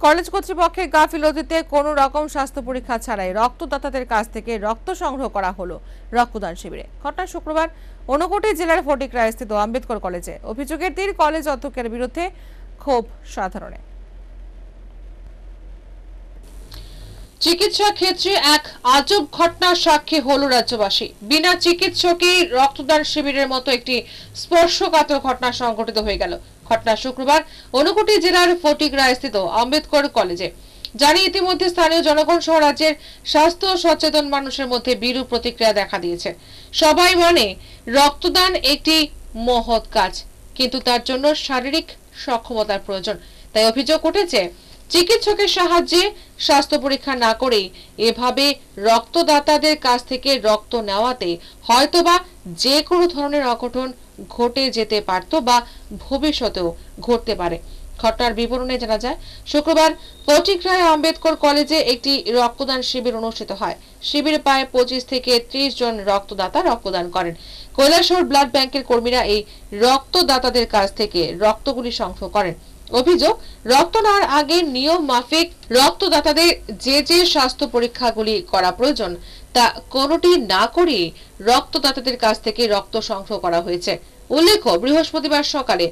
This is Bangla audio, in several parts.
কলেজ কর্তৃপক্ষের গাফিলতিতে কোনো রকম স্বাস্থ্য পরীক্ষা ছাড়াই রক্তদাতাদের কাছ থেকে রক্ত সংগ্রহ করা হলো রক্তদান শিবিরে। ঘটনা শুক্রবার ঊনকোটি জেলার ফটিকরায় স্থিত আম্বেদকর কলেজে। অভিযোগের তীর কলেজ অধ্যক্ষের বিরুদ্ধে ক্ষোভ সাধারণে। চিকিৎসা ক্ষেত্রে এক আজব ঘটনার সাক্ষী হলো রাজ্যবাসী। বিনা চিকিৎসকেই রক্তদান শিবিরের মতো একটি স্পর্শকাতর ঘটনা সংঘটিত হয়ে গেল। ঘটনা শুক্রবার ঊনকোটি জেলার ফটিকরায় স্থিত আম্বেদকর কলেজে। জানি ইতিমধ্যে স্থানীয় জনগণ সহ রাজ্যের স্বাস্থ্য সচেতন মানুষের মধ্যে বিরূপ প্রতিক্রিয়া দেখা দিয়েছে। সবাই মানে রক্তদান একটি মহৎ কাজ, কিন্তু তার জন্য শারীরিক সক্ষমতার প্রয়োজন। তাই অভিযোগ উঠেছে, চিকিৎসকের সাহায্যে স্বাস্থ্য পরীক্ষা না করেই এভাবে রক্তদাতাদের কাছ থেকে রক্ত নেওয়াতে হয়তোবা যে কোনো ধরনের অঘটন ঘটে যেতে পারত বা ভবিষ্যতেও ঘটতে পারে। ঘটনার বিবরণে জানা যায়, শুক্রবার ফটিকরায় আম্বেদকর কলেজে একটি রক্তদান শিবির অনুষ্ঠিত হয়। শিবিরে প্রায় 25 থেকে 30 জন রক্তদাতা রক্তদান করেন। কৈলাসহর ব্লাড ব্যাংকের কর্মীরা এই রক্তদাতাদের কাছ থেকে রক্তগুলি সংগ্রহ করেন। অভিযোগ, রক্ত নেওয়ার আগে নিয়ম মাফিক রক্তদাতাদের যে স্বাস্থ্য পরীক্ষাগুলি করা প্রয়োজন তা কোনোটি না করে রক্তদাতাদের কাছ থেকে রক্ত সংগ্রহ করা হয়েছে। উল্লেখ্য, বৃহস্পতিবার সকালে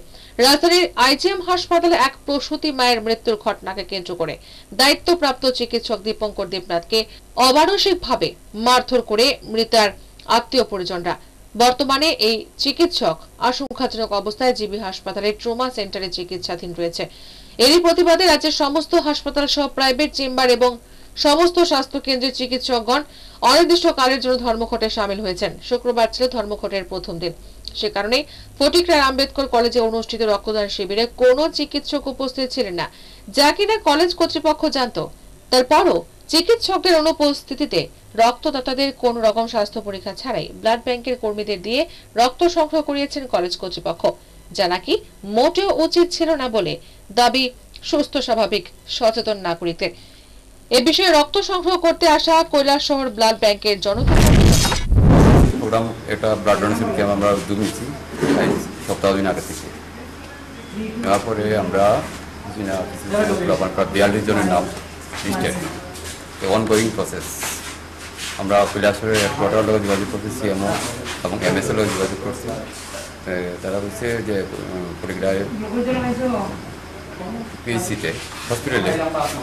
রাজধানীর আইজিএম হাসপাতালে এক প্রসূতি মায়ের মৃত্যুর ঘটনাকে কেন্দ্র করে দায়িত্বপ্রাপ্ত চিকিৎসক দীপঙ্কর দেবনাথকে অমানসিকভাবে মারধর করে মৃতার আত্মীয় পরিজনরা। বর্তমানে এই চিকিৎসক আশঙ্কাজনক অবস্থায় জিবি হাসপাতালের ট্রমা সেন্টারে চিকিৎসাধীন রয়েছে। এরই প্রতিবাদে রাজ্যের সমস্ত হাসপাতাল সহ প্রাইভেট চেম্বার এবং সমস্ত স্বাস্থ্য কেন্দ্রের চিকিৎসকগণ অনির্দিষ্টকালের জন্য ধর্মঘটে সামিল হয়েছেন। শুক্রবার ছিল ধর্মঘটের প্রথম দিন। সে কারণে ফটিকরায় আম্বেদকর কলেজে অনুষ্ঠিত রক্তদান শিবিরে কোনো চিকিৎসক উপস্থিত ছিলেন না, যা কিনা কলেজ কর্তৃপক্ষ জানত। তারপরও চিকিৎসকদের অনুপস্থিতিতে রক্তদাতাদের কোন রকম স্বাস্থ্য পরীক্ষা ছাড়াই ব্লাড ব্যাংকের কর্মীদের দিয়ে রক্ত সংগ্রহ করিয়েছেন কলেজ কর্তৃপক্ষ, যা নাকি মোটেও উচিত ছিল না বলে দাবি সুস্থ স্বাভাবিক সচেতন নাগরিকদের। এ বিষয়ে রক্ত সংগ্রহ করতে আসা কৈলাসহর ব্লাড ব্যাংকের প্রোগ্রাম এটা ব্লাড ডোনেশন ক্যাম্প আমরা উদ্যোগ নিচ্ছি সপ্তাহ দিন আগে থেকে। তারপরে আমরা 42 জনের নাম লিস্টেড, অনগোয়িং প্রসেস। আমরা কৈলাসহরের হেডকোয়ার্টার লোক যোগাযোগ করছি, সিএমও এবং এমএসএল যোগাযোগ করছি। তারা বলছে যে ফটিকরায় পিএইচসিতে হসপিটালে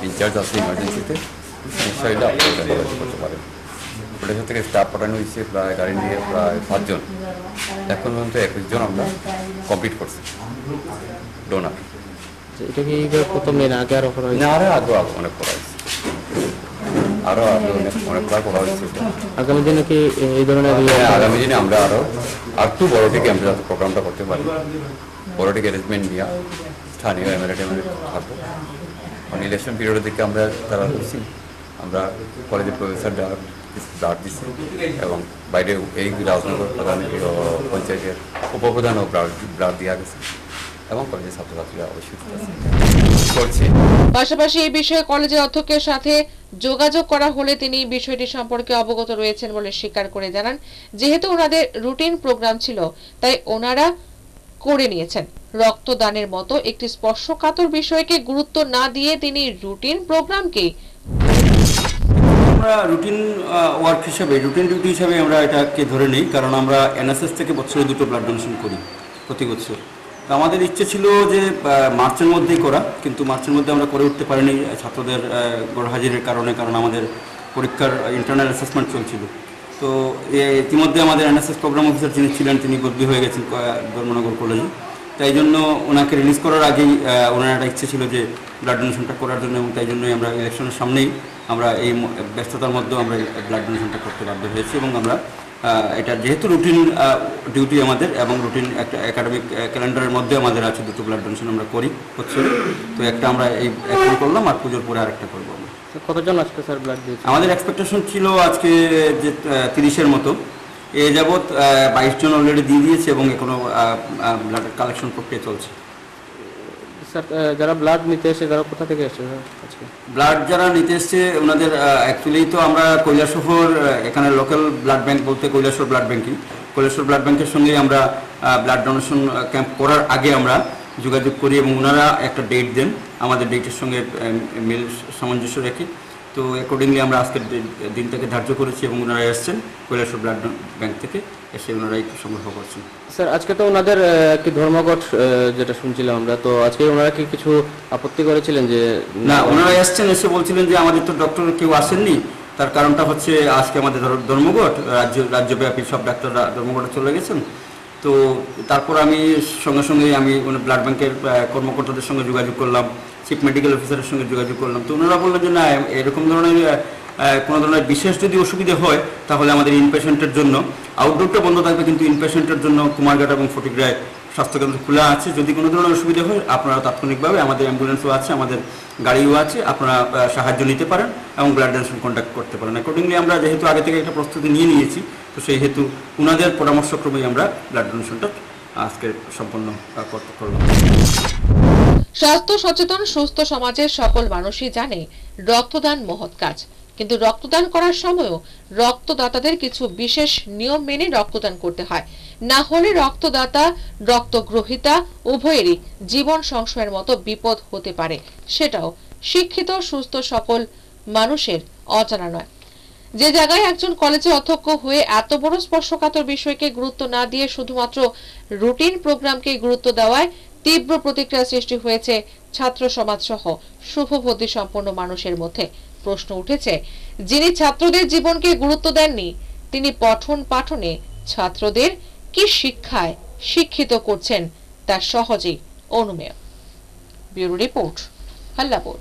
ইনচার্জ আছে ইমার্জেন্সিতে, সমস্যা হলে আপনারা যোগাযোগ করতে পারেন। কৈলাসহর থেকে স্টাফ পাঠানো হয়েছে প্রায় গাড়ি নিয়ে প্রায় 5 জন। এখন পর্যন্ত 21 জন আমরা কমপ্লিট করছি ডোনার। এটা কি প্রথম দিন আগে আরো করা হয়েছে? আরও অনেক করা হয়েছে, আরও অনেকবার করা হয়েছে। আগামী দিনে কি এই ধরনের আগামী দিনে আমরা আরও একটু বড়টি ক্যাম্পে যাতে প্রোগ্রামটা করতে পারি, বড়টি অ্যারেঞ্জমেন্ট নিয়ে স্থানীয় এমএলএ থাকবো। কারণ ইলেকশন পিরিয়ডের দিকে আমরা তারা করছি, আমরা কলেজের প্রফেসর ব্লাড দিচ্ছি এবং বাইরে এই রাজনগর প্রধান পঞ্চায়েতের উপপ্রধানও ব্লাড দেওয়া গেছে এবং কলেজের ছাত্রছাত্রীরা অবশ্যই করছে। পাশাপাশি এই বিষয়ে কলেজের অধ্যক্ষের সাথে যোগাযোগ করা হলে তিনি বিষয়টি সম্পর্কে অবগত রয়েছেন বলে স্বীকার করে জানান, যেহেতু ওনাদের রুটিন প্রোগ্রাম ছিল তাই ওনারা করে নিয়েছেন। রক্তদানের মতো একটি স্পর্শকাতর বিষয়কে গুরুত্ব না দিয়ে তিনি রুটিন প্রোগ্রামকে আমরা রুটিন ওয়ার্ক হিসাবে, রুটিন ডিউটি হিসাবে আমরা এটাকে ধরে নিই, কারণ আমরা এনএসএস থেকে বছরে 2টো ব্লাড ডোনেশন করি প্রতি বছর। তো আমাদের ইচ্ছে ছিল যে মার্চের মধ্যেই করা, কিন্তু মার্চের মধ্যে আমরা করে উঠতে পারিনি ছাত্রদের গড়হাজিরের কারণে, কারণ আমাদের পরীক্ষার ইন্টারনাল অ্যাসেসমেন্ট চলছিল। তো ইতিমধ্যে আমাদের এনএসএস প্রোগ্রাম অফিসার যিনি ছিলেন তিনি বদলি হয়ে গেছেন ধর্মনগর কলেজে। তাই জন্য ওনাকে রিলিজ করার আগেই ওনার একটা ইচ্ছে ছিল যে ব্লাড ডোনেশনটা করার জন্য, এবং তাই জন্যই আমরা ইলেকশনের সামনেই আমরা এই ব্যস্ততার মধ্যেও আমরা ব্লাড ডোনেশনটা করতে বাধ্য হয়েছি। এবং আমরা এটা যেহেতু রুটিন ডিউটি আমাদের এবং রুটিন একটা একাডেমিক ক্যালেন্ডারের মধ্যে আমাদের আছে 2টো ব্লাড ডোনেশন আমরা করি বছরে। তো একটা আমরা এই এখন করলাম আর পুজোর পরে আরেকটা করবো। আমরা কতজন আজকে স্যার ব্লাড দিয়েছে? আমাদের এক্সপেকটেশন ছিল আজকে যে 30-এর মতো, এ যাবৎ 22 জন অলরেডি দিয়ে দিয়েছে এবং এখনো ব্লাড কালেকশন প্রক্রিয়া চলছে। স্যার যারা ব্লাড নিতে এসে তারা কোথা থেকে এসেছে আজকে? ব্লাড যারা নিতে এসছে ওনাদের অ্যাকচুয়ালি তো আমরা কৈলাসহর এখানে লোকাল ব্লাড ব্যাংক বলতে কৈলাসহর ব্লাড ব্যাংকের সঙ্গে আমরা ব্লাড ডোনেশন ক্যাম্প করার আগে আমরা যোগাযোগ করি এবং ওনারা একটা ডেট দেন, আমাদের ডেটের সঙ্গে মিল সামঞ্জস্য রেখে। তো অ্যাকর্ডিংলি আমরা আজকের দিনটাকে ধার্য করেছি এবং ওনারা এসছেন কৈলাসহর ব্লাড ব্যাংক থেকে, এসে ওনারা একটু সংগ্রহ করছেন। স্যার আজকে তো ওনাদের একটি ধর্মঘট যেটা শুনছিলাম আমরা, তো আজকে ওনারা কি কিছু আপত্তি করেছিলেন যে না, ওনারা এসছেন, এসে বলছিলেন যে আমাদের তো ডক্টর কেউ আসেননি, তার কারণটা হচ্ছে আজকে আমাদের ধর্মঘট, রাজ্যব্যাপী সব ডাক্তাররা ধর্মঘটে চলে গেছেন। তো তারপর আমি সঙ্গে সঙ্গে আমি ব্লাড ব্যাংকের কর্মকর্তাদের সঙ্গে যোগাযোগ করলাম, চিফ মেডিকেল অফিসারের সঙ্গে যোগাযোগ করলাম। তো ওনারা বললেন যে না, এরকম ধরনের কোনো ধরনের বিশেষ যদি অসুবিধা হয় তাহলে আমাদের ইনপেশেন্টের জন্য আউটডোরটা বন্ধ থাকবে, কিন্তু ইনপেশেন্টের জন্য কুমারঘাট এবং ফটিকরায় স্বাস্থ্যকেন্দ্র খোলা আছে। যদি কোনো ধরনের অসুবিধা হয় আপনারা তাৎক্ষণিকভাবে, আমাদের অ্যাম্বুলেন্সও আছে, আমাদের গাড়িও আছে, আপনারা সাহায্য নিতে পারেন এবং ব্লাড ডোনেশন কন্ট্যাক্ট করতে পারেন। অ্যাকর্ডিংলি আমরা যেহেতু আগে থেকে একটা প্রস্তুতি নিয়ে নিয়েছি, তো সেই হেতু ওনাদের পরামর্শক্রমেই আমরা ব্লাড ডোনেশনটা আজকে সম্পন্ন করলাম। স্বাস্থ্য সচেতন সুস্থ সমাজের সকল মানুষই জানে রক্তদান মহৎ কাজ, কিন্তু রক্তদান করার সময়ও রক্তদাতাদের কিছু বিশেষ নিয়ম মেনে রক্তদান করতে হয়, না হলে রক্তদাতা রক্তগ্রহীতা উভয়েরই জীবন সংশয়ের মতো বিপদ হতে পারে, সেটাও শিক্ষিত সুস্থ সকল মানুষের অজানা নয়। যে জায়গায় একজন কলেজে অধ্যক্ষ হয়ে এত বড় স্পর্শকাতর বিষয়কে গুরুত্ব না দিয়ে শুধুমাত্র রুটিন প্রোগ্রামকে গুরুত্ব দেওয়ায় তীব্র প্রতিক্রিয়া সৃষ্টি হয়েছে ছাত্র সমাজ সহ শুভবুদ্ধি সম্পন্ন মানুষের মধ্যে। প্রশ্ন উঠেছে, যিনি ছাত্রদের জীবনকে গুরুত্ব দেননি তিনি পঠন পাঠনে ছাত্রদের কি শিক্ষায় শিক্ষিত করছেন তা সহজেই অনুমেয়। Bureau report, হাল্লাপুর।